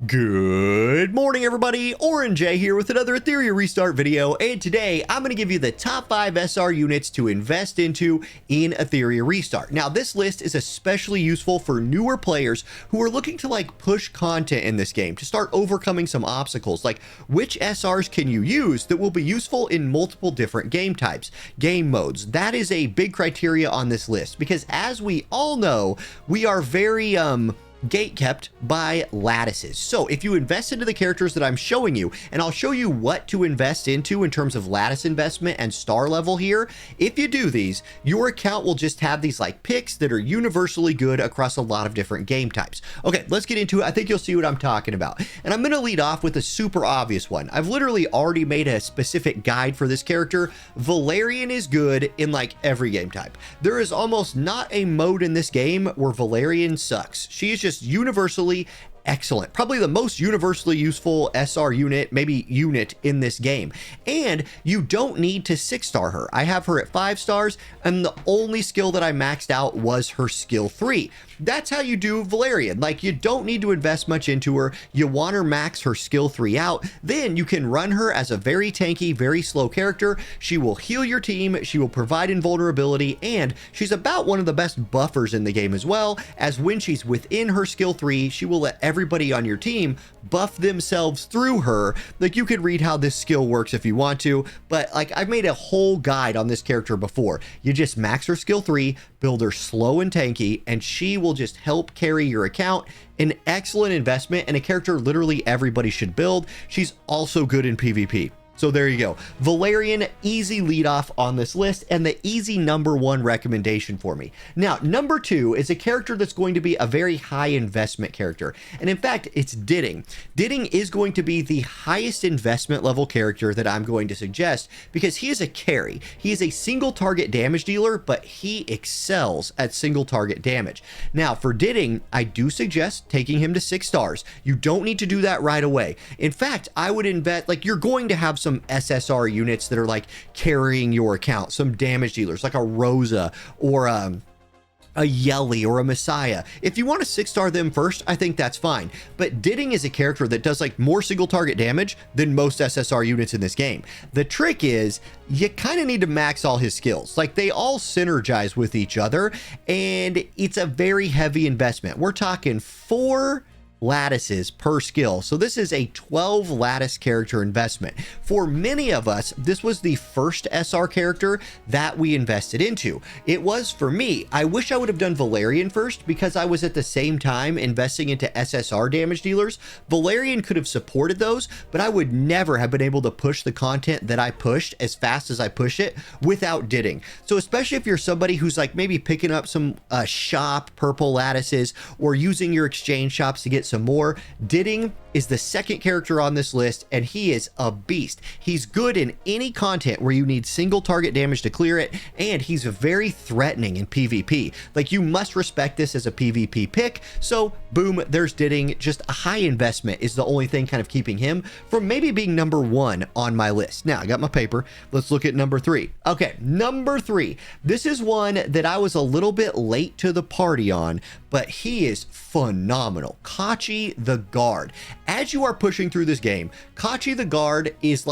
Good morning, everybody. Orange J here with another Etheria restart video, and today I'm going to give you the top 5 SR units to invest into in Etheria restart. Now, this list is especially useful for newer players who are looking to push content in this game to start overcoming some obstacles, like which SRs can you use that will be useful in multiple different game types, game modes. That is a big criteria on this list because, as we all know, we are very gate kept by lattices. So if you invest into the characters that I'm showing you, and I'll show you what to invest into in terms of lattice investment and star level here, if you do these, your account will just have these picks that are universally good across a lot of different game types. Okay, let's get into it. I think you'll see what I'm talking about. And I'm going to lead off with a super obvious one. I've literally already made a specific guide for this character. Valyrian is good in every game type. There is almost not a mode in this game where Valyrian sucks. She is just universally excellent, probably the most universally useful SR unit, maybe unit in this game. And you don't need to 6-star her. I have her at 5 stars, and the only skill that I maxed out was her skill 3. That's how you do Valyrian. You don't need to invest much into her. You want her max her skill 3 out. Then you can run her as a very tanky, very slow character. She will heal your team. She will provide invulnerability, and she's about one of the best buffers in the game as well, as when she's within her skill 3, she will let everybody on your team buff themselves through her. You could read how this skill works if you want to, but I've made a whole guide on this character before. You just max her skill 3, build her slow and tanky, and she will just help carry your account. An excellent investment and a character literally everybody should build. She's also good in PvP. So there you go. Valyrian, easy lead off on this list and the easy #1 recommendation for me. Now, #2 is a character that's going to be a very high investment character. And in fact, it's Ditting. Ditting is going to be the highest investment level character that I'm going to suggest because he is a carry. He is a single target damage dealer, but he excels at single target damage. Now, for Ditting, I do suggest taking him to 6 stars. You don't need to do that right away. In fact, I would invest, you're going to have some SSR units that are carrying your account, some damage dealers like a Rosa or a Yelly or a Messiah. If you want to 6-star them first, I think that's fine. But Ditting is a character that does more single target damage than most SSR units in this game. The trick is you kind of need to max all his skills. They all synergize with each other, and it's a very heavy investment. We're talking 4 lattices per skill. So this is a 12 lattice character investment. For many of us, this was the first SR character that we invested into. It was for me. I wish I would have done Valyrian first because I was at the same time investing into SSR damage dealers. Valyrian could have supported those, but I would never have been able to push the content that I pushed as fast as I push it without Ditting. So especially if you're somebody who's maybe picking up some shop purple lattices or using your exchange shops to get some more, Ditting is the second character on this list, and he is a beast. He's good in any content where you need single target damage to clear it, and he's very threatening in PvP. You must respect this as a PvP pick. So boom, there's Ditting. Just a high investment is the only thing kind of keeping him from maybe being #1 on my list. Now I got my paper. Let's look at #3. Okay, #3. This is one that I was a little bit late to the party on, but he is phenomenal. Kochi the Guard. As you are pushing through this game, Kochi the Guard is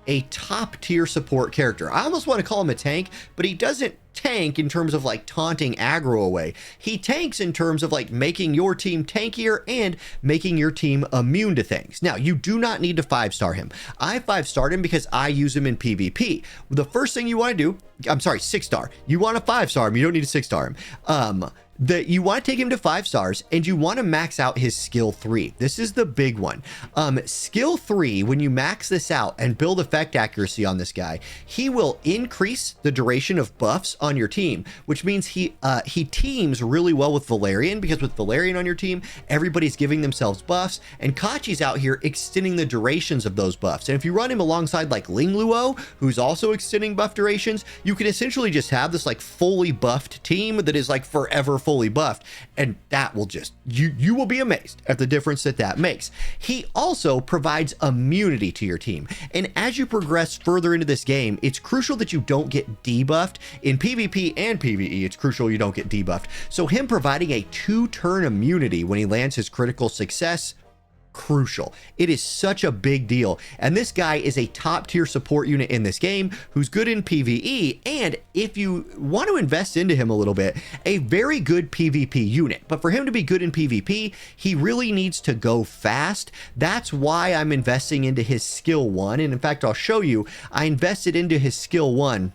a top tier support character. I almost want to call him a tank, but he doesn't tank in terms of taunting aggro away. He tanks in terms of making your team tankier and making your team immune to things. Now, you do not need to 5-star him. I 5-starred him because I use him in PvP. The first thing you want to do, I'm sorry, 6-star. You want to 5-star him. You don't need to 6-star him. You want to take him to 5 stars and you want to max out his skill 3. This is the big one. Skill 3, when you max this out and build effect accuracy on this guy, he will increase the duration of buffs on your team, which means he teams really well with Valyrian, because with Valyrian on your team, everybody's giving themselves buffs, and Kochi's out here extending the durations of those buffs. And if you run him alongside Ling Luo, who's also extending buff durations, you can essentially just have this fully buffed team that is forever fully buffed, and that will just, you will be amazed at the difference that makes. He also provides immunity to your team, and as you progress further into this game, it's crucial that you don't get debuffed. In PvP and PvE, it's crucial you don't get debuffed. So him providing a 2-turn immunity when he lands his critical success crucial. It is such a big deal. And this guy is a top tier support unit in this game who's good in PvE. And if you want to invest into him a little bit, a very good PvP unit. But for him to be good in PvP, he really needs to go fast. That's why I'm investing into his skill 1. And in fact, I'll show you, I invested into his skill 1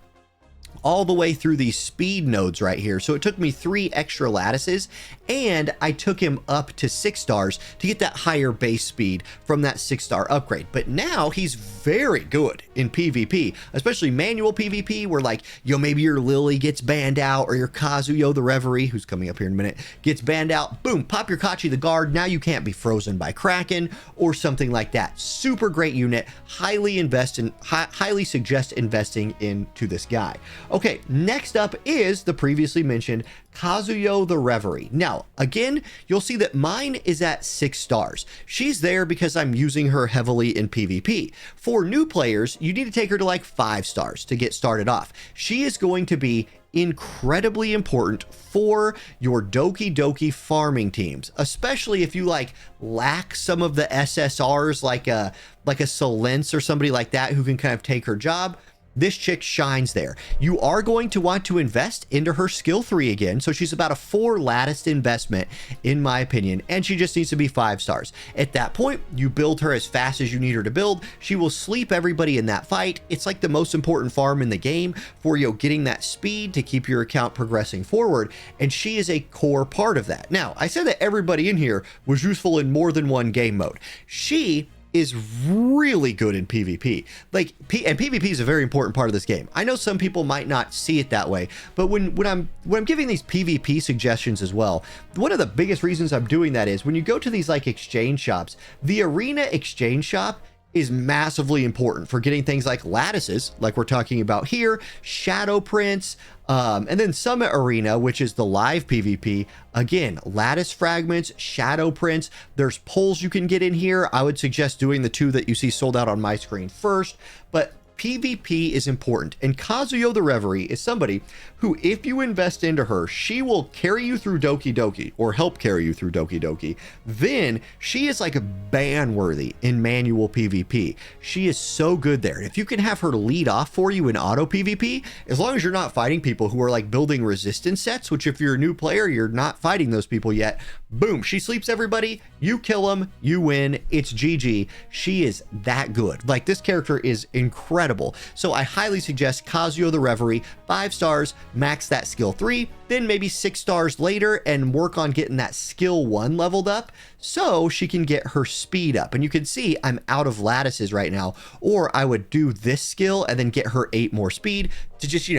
all the way through these speed nodes right here. So it took me 3 extra lattices, and I took him up to 6 stars to get that higher base speed from that 6-star upgrade. But now he's very good in PvP, especially manual PvP, where like, maybe your Lily gets banned out, or your Kazuyo the Reverie, who's coming up here in a minute, gets banned out. Boom, pop your Kochi the Guard. Now you can't be frozen by Kraken or something like that. Super great unit. Highly suggest investing into this guy. Okay, next up is the previously mentioned Kazuyo the Reverie. Now, again, you'll see that mine is at 6 stars. She's there because I'm using her heavily in PvP. For new players, you need to take her to like 5 stars to get started off. She is going to be incredibly important for your Doki Doki farming teams, especially if you like lack some of the SSRs like a Solence or somebody like that who can kind of take her job. This chick shines there. You are going to want to invest into her skill 3 again. So she's about a 4 latticed investment in my opinion, and she just needs to be 5 stars. At that point, you build her as fast as you need her to build. She will sleep everybody in that fight. It's like the most important farm in the game for getting that speed to keep your account progressing forward, and she is a core part of that. Now, I said that everybody in here was useful in more than one game mode. She is really good in PvP. And PvP is a very important part of this game. I know some people might not see it that way, but when I'm giving these PvP suggestions as well, one of the biggest reasons I'm doing that is when you go to these like exchange shops, the arena exchange shop is massively important for getting things like lattices, like we're talking about here, shadow prints, and then Summit Arena, which is the live PvP. Again, lattice fragments, shadow prints. There's pulls you can get in here. I would suggest doing the 2 that you see sold out on my screen first, but PvP is important, and Kazuyo the Reverie is somebody who, if you invest into her, she will carry you through Doki Doki, or help carry you through Doki Doki. Then she is like ban worthy in manual PvP. She is so good there. And if you can have her lead off for you in auto PvP, as long as you're not fighting people who are like building resistance sets, which if you're a new player, you're not fighting those people yet, boom, she sleeps everybody, you kill them, you win, it's GG. She is that good. Like, this character is incredible. So I highly suggest Kazuyo the Reverie, 5 stars, max that skill 3, then maybe 6 stars later, and work on getting that skill 1 leveled up so she can get her speed up. And you can see I'm out of lattices right now, or I would do this skill and then get her 8 more speed to just,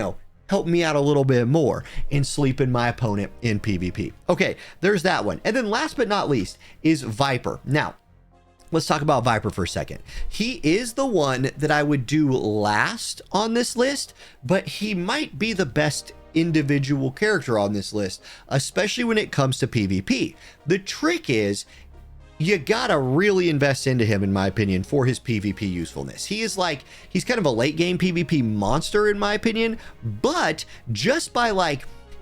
help me out a little bit more in sleeping my opponent in PvP. Okay, there's that one. And then last but not least is Viper. Now, let's talk about Viper for a second. He is the one that I would do last on this list, but he might be the best individual character on this list, especially when it comes to PvP. The trick is, you gotta really invest into him, in my opinion, for his PvP usefulness. He's kind of a late game PvP monster, in my opinion, but just by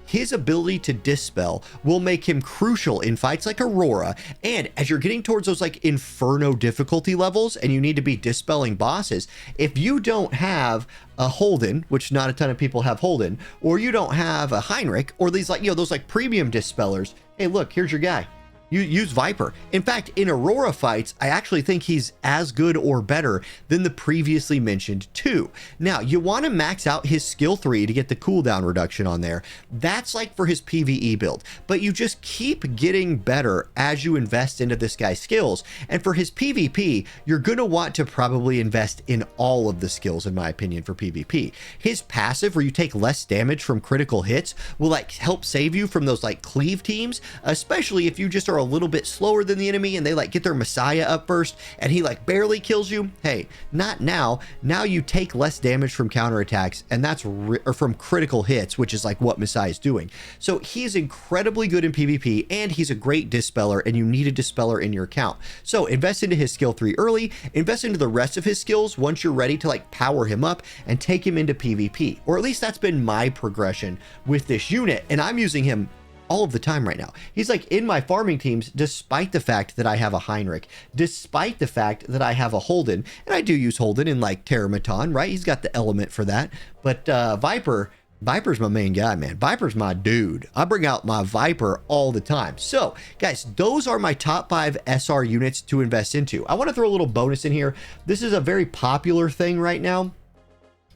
his ability to dispel will make him crucial in fights like Aurora. And as you're getting towards those Inferno difficulty levels and you need to be dispelling bosses, if you don't have a Holden, which not a ton of people have Holden, or you don't have a Heinrich, or these those premium dispellers, hey, look, here's your guy. You use Viper. In fact, in Aurora fights, I actually think he's as good or better than the previously mentioned 2. Now, you want to max out his skill 3 to get the cooldown reduction on there. That's for his PvE build, but you just keep getting better as you invest into this guy's skills. And for his PvP, you're going to want to probably invest in all of the skills, in my opinion, for PvP. His passive, where you take less damage from critical hits, will help save you from those cleave teams, especially if you just are a little bit slower than the enemy and they get their Messiah up first and he barely kills you. Hey, not now. Now you take less damage from counterattacks, and that's or from critical hits, which is what Messiah is doing. So he's incredibly good in PvP, and he's a great dispeller, and you need a dispeller in your account. So invest into his skill 3 early, invest into the rest of his skills once you're ready to power him up and take him into PvP. Or at least that's been my progression with this unit, and I'm using him all of the time right now. He's like in my farming teams, despite the fact that I have a Heinrich, despite the fact that I have a Holden, and I do use Holden in like Terramaton, right? He's got the element for that. But Viper's my main guy, man. Viper's my dude. I bring out my Viper all the time. So, guys, those are my top 5 SR units to invest into. I want to throw a little bonus in here. This is a very popular thing right now.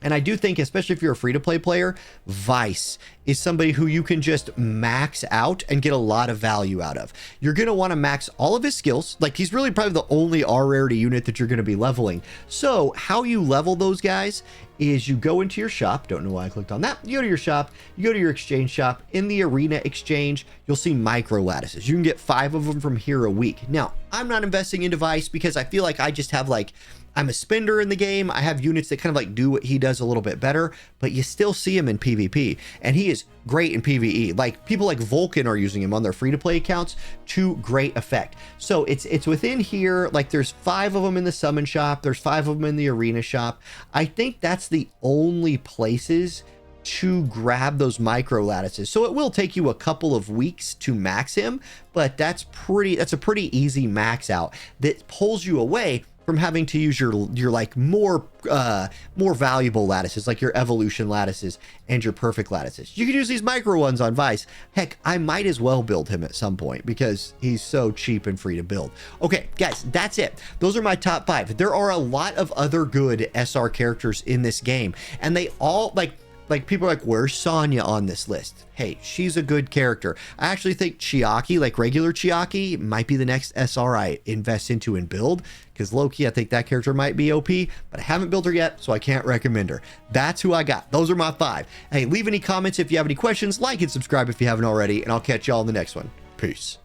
And I do think, especially if you're a free-to-play player, Vice is somebody who you can just max out and get a lot of value out of. You're going to want to max all of his skills. Like, he's really probably the only R rarity unit that you're going to be leveling. So how you level those guys is you go into your shop. Don't know why I clicked on that. You go to your shop. You go to your exchange shop. In the arena exchange, you'll see micro lattices. You can get 5 of them from here a week. Now, I'm not investing into Vice because I feel like I just have like, I'm a spender in the game. I have units that kind of like do what he does a little bit better, but you still see him in PvP, and he is great in PvE. Like people like Vulcan are using him on their free-to-play accounts to great effect. So it's within here. Like there's 5 of them in the summon shop. There's 5 of them in the arena shop. I think that's the only places to grab those micro lattices. So it will take you a couple of weeks to max him, but that's a pretty easy max out that pulls you away from having to use your like more valuable lattices, like your evolution lattices and your perfect lattices. You can use these micro ones on Vice. Heck, I might as well build him at some point because he's so cheap and free to build. Okay, guys, that's it. Those are my top 5. There are a lot of other good SR characters in this game, and they all like people are like, where's Sonya on this list? Hey, she's a good character. I actually think Chiaki, like regular Chiaki, might be the next SR I invest into and build, because Loki, I think that character might be OP, but I haven't built her yet, so I can't recommend her. That's who I got. Those are my 5. Hey, leave any comments if you have any questions, like and subscribe if you haven't already, and I'll catch y'all in the next one. Peace.